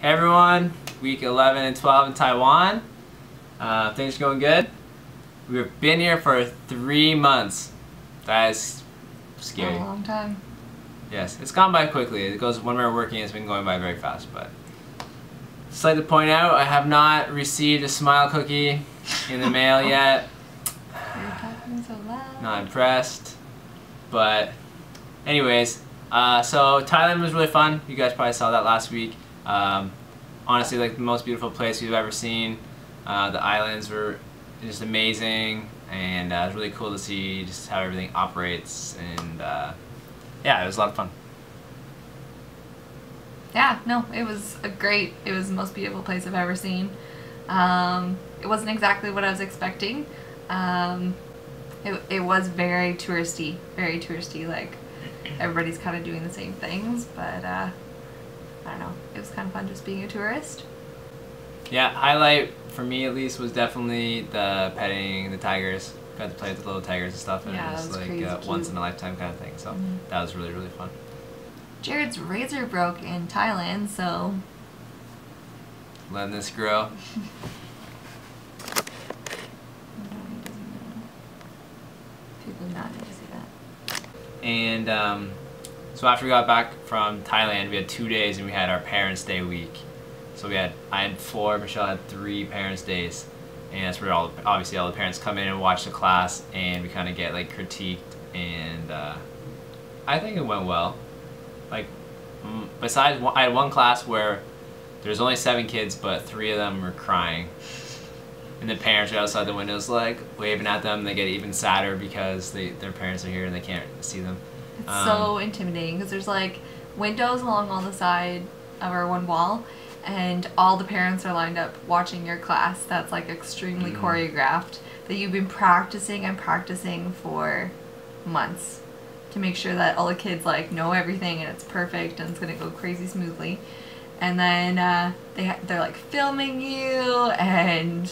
Hey everyone, week 11 and 12 in Taiwan. Things are going good. We've been here for 3 months. That is scary. A long time. Yes, it's gone by quickly. It goes when we're working, it's been going by very fast. But just like to point out, I have not received a smile cookie in the mail yet. You're talking so loud. Not impressed. But anyways, so Thailand was really fun. You guys probably saw that last week. Honestly, like the most beautiful place we've ever seen. The islands were just amazing, and it was really cool to see just how everything operates, and yeah, it was a lot of fun. Yeah, no, it was the most beautiful place I've ever seen. It wasn't exactly what I was expecting. It was very touristy, like everybody's kind of doing the same things, but I don't know, it was kind of fun just being a tourist. Yeah, highlight for me at least was definitely the petting the tigers. Got to play with the little tigers and stuff, and Yeah, it was like crazy once cute. in a lifetime kind of thing. So that was really fun. Jared's razor broke in Thailand, so Letting this grow. people do not need to see that. And so after we got back from Thailand, we had 2 days, and we had our Parents' Day week. So I had 4, Michelle had 3 Parents' Days, and that's where obviously all the parents come in and watch the class, and we kind of get like critiqued, and I think it went well. Like besides, I had one class where there's only 7 kids, but 3 of them were crying. And the parents are outside the windows like waving at them. They get even sadder because their parents are here and they can't see them. It's so intimidating because there's like windows along all the side of our one wall, and all the parents are lined up watching your class that's like extremely choreographed, that you've been practicing and practicing for months to make sure that all the kids like know everything and it's perfect and it's gonna go crazy smoothly. And then they're like filming you, and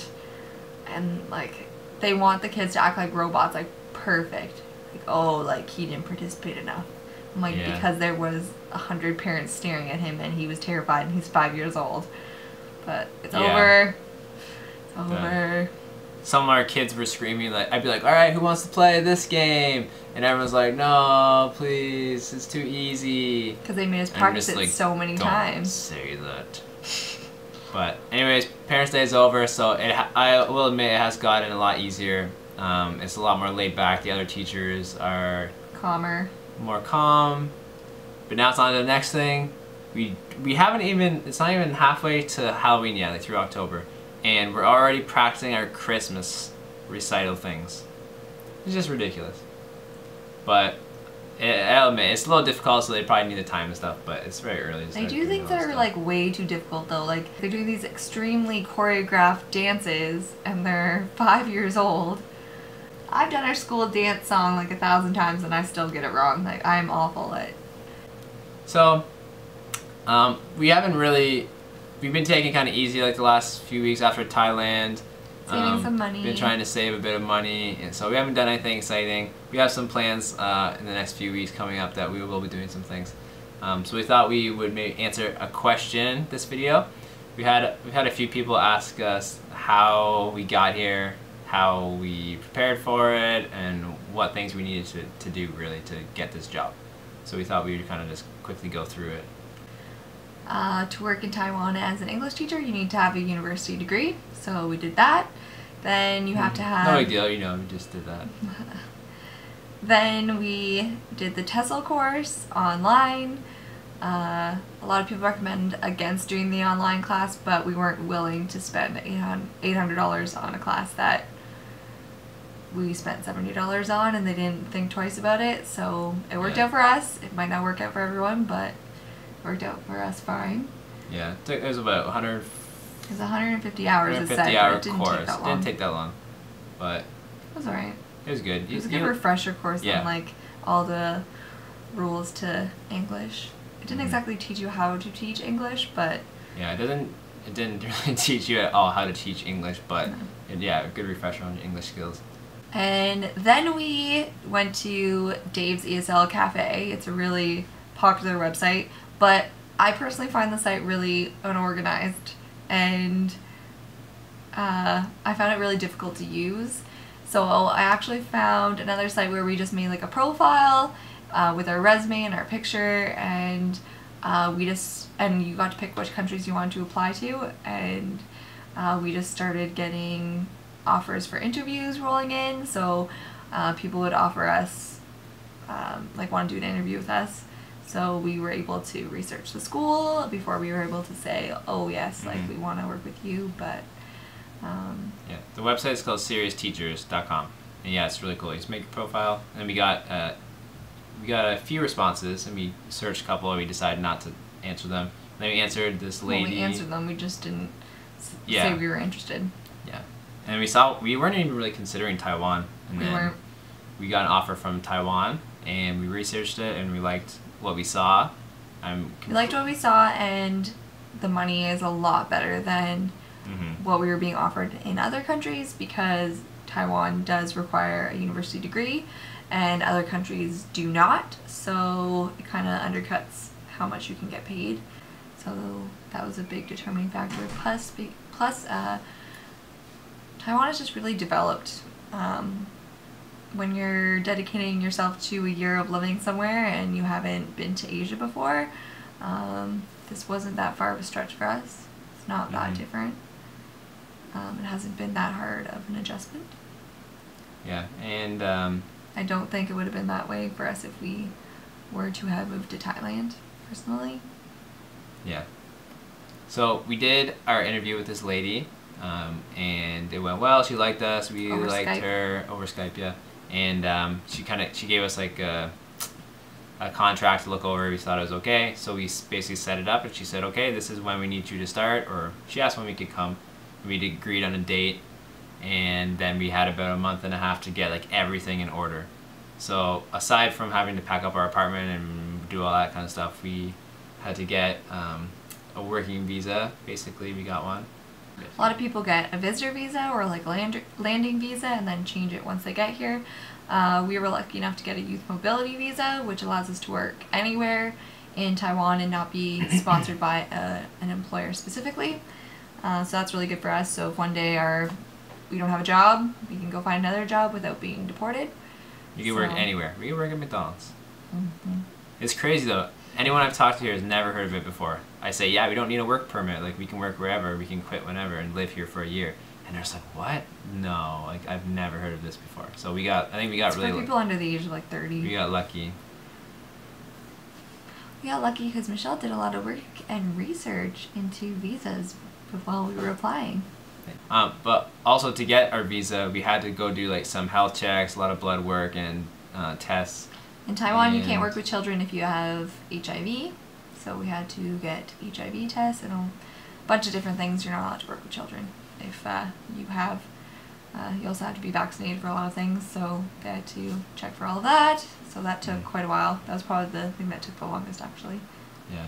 like they want the kids to act like robots, like perfect. Like, oh, like he didn't participate enough. I'm like, Yeah. because there was 100 parents staring at him and he was terrified and he's 5 years old. But it's over. It's over. Some of our kids were screaming, like, I'd be like, all right, who wants to play this game? And everyone's like, no, please, it's too easy. Because they made us And I'm practice just it like, so many don't times. say that. But anyways, Parents' Day is over, so I will admit it has gotten a lot easier. It's a lot more laid back. The other teachers are Calmer. more calm. But now it's on to the next thing. We haven't even, it's not even halfway to Halloween yet, like through October. And we're already practicing our Christmas recital things. It's just ridiculous. But I'll admit, it's a little difficult, so they probably need the time and stuff, but it's very early. They do things that are like way too difficult though. Like they're doing these extremely choreographed dances and they're 5 years old. I've done our school dance song like 1,000 times and I still get it wrong. Like I'm awful at. So, we haven't really, we've been taking kind of easy like the last few weeks after Thailand. Saving some money. Been trying to save a bit of money, and so we haven't done anything exciting. We have some plans in the next few weeks coming up that we will be doing some things. So we thought we would maybe answer a question this video. We've had a few people ask us how we got here, how we prepared for it, and what things we needed to do really to get this job. So we thought we would kind of just quickly go through it. To work in Taiwan as an English teacher, you need to have a university degree. So we did that. Then you have to have... No big deal, you know, we just did that. Then we did the TESOL course online. A lot of people recommend against doing the online class, but we weren't willing to spend $800 on a class that we spent $70 on, and they didn't think twice about it. So it worked out for us. It might not work out for everyone, but it worked out for us fine. Yeah, it was about 100. It was 150 hours. 150-hour it didn't course. take that long. Didn't take that long, but it was alright. it was good. It was a good refresher course Yeah. on like all the rules to English. It didn't exactly teach you how to teach English, but yeah, it didn't really teach you at all how to teach English, but yeah, a good refresher on your English skills. And then we went to Dave's ESL Cafe. It's a really popular website, but I personally find the site really unorganized, and I found it really difficult to use. So I actually found another site where we just made like a profile with our resume and our picture, and you got to pick which countries you wanted to apply to, and we just started getting offers for interviews rolling in. So people would offer us, like, want to do an interview with us. So we were able to research the school before we were able to say, oh yes, like we want to work with you. But yeah, the website is called seriousteachers.com, and yeah, it's really cool. You just make a profile, and we got a few responses, and we searched a couple, and we decided not to answer them. Then we answered this lady. When we answered them, we just didn't say we were interested. Yeah, and we weren't even really considering Taiwan, and then we got an offer from Taiwan, and we researched it, and we liked what we saw. We liked what we saw, and the money is a lot better than what we were being offered in other countries, because Taiwan does require a university degree and other countries do not, so it kind of undercuts how much you can get paid. So that was a big determining factor. Plus Taiwan is just really developed. When you're dedicating yourself to a year of living somewhere and you haven't been to Asia before, this wasn't that far of a stretch for us. It's not that different. It hasn't been that hard of an adjustment. Yeah, and I don't think it would have been that way for us if we were to have moved to Thailand, personally. Yeah. So we did our interview with this lady, and it went well. She liked us. We liked her over Skype, yeah. And she gave us like a contract to look over. We thought it was okay, so we basically set it up, and she said, okay, this is when we need you to start, or she asked when we could come. We agreed on a date, and then we had about a month and a half to get like everything in order. So aside from having to pack up our apartment and do all that kind of stuff, we had to get a working visa. Basically, we got one. A lot of people get a visitor visa or like landing visa and then change it once they get here. We were lucky enough to get a youth mobility visa, which allows us to work anywhere in Taiwan and not be sponsored by an employer specifically. So that's really good for us. So if one day we don't have a job, we can go find another job without being deported. You can work anywhere. We can work at McDonald's. It's crazy though. Anyone I've talked to here has never heard of it before. I say, yeah, we don't need a work permit. Like, we can work wherever. We can quit whenever and live here for a year. And they're just like, what? No, like, I've never heard of this before. So I think we got really for people under the age of like 30. We got lucky. We got lucky because Michelle did a lot of work and research into visas while we were applying. But also to get our visa, we had to go do like some health checks, a lot of blood work and tests. In Taiwan, you can't work with children if you have HIV, so we had to get HIV tests and a bunch of different things. You're not allowed to work with children if you have. You also have to be vaccinated for a lot of things, so they had to check for all of that. So that took quite a while. That was probably the thing that took the longest, actually. Yeah,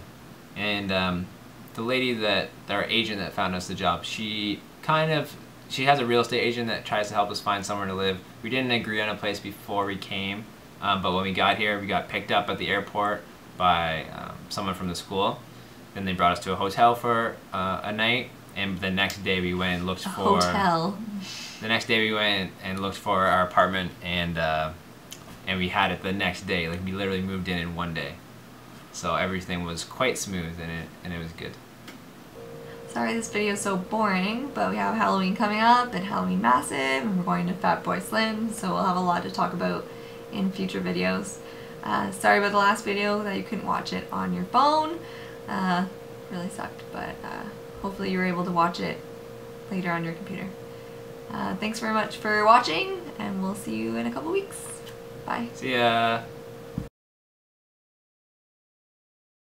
and the lady our agent that found us the job, she has a real estate agent that tries to help us find somewhere to live. We didn't agree on a place before we came. But when we got here, we got picked up at the airport by someone from the school. Then they brought us to a hotel for a night, and the next day we went and looked for a hotel. The next day we went and looked for our apartment, and we had it the next day. Like, we literally moved in one day, so everything was quite smooth, and it was good. Sorry this video is so boring, but we have Halloween coming up and Halloween Massive, and we're going to Fat Boy Slim, so we'll have a lot to talk about in future videos. Sorry about the last video that you couldn't watch it on your phone. Really sucked, but hopefully you were able to watch it later on your computer. Thanks very much for watching, and we'll see you in a couple weeks. Bye. See ya.